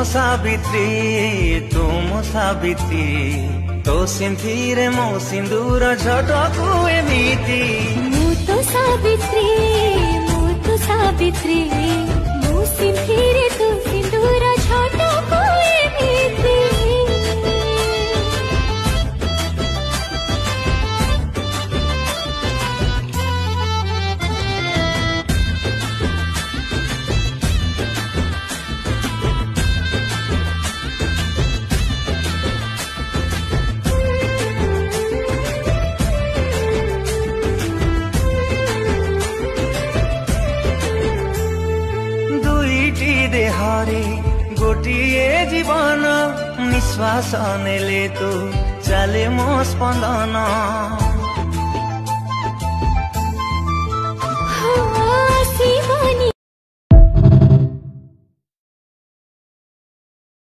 ସାବିତ୍ରୀ ତୋ ସିନ୍ଥିରେ ମୋ ସିନ୍ଦୁର ଝଟକୁ ଏମିତି ମୁଁ ତ ସାବିତ୍ରୀ ମୋ ସିନ୍ଥିରେ ତୋ ସିନ୍ଦୁର ଝଟକୁ ଏମିତି देहरे गोटिए जीवन निश्वास नेले तो चले मो स्पंदन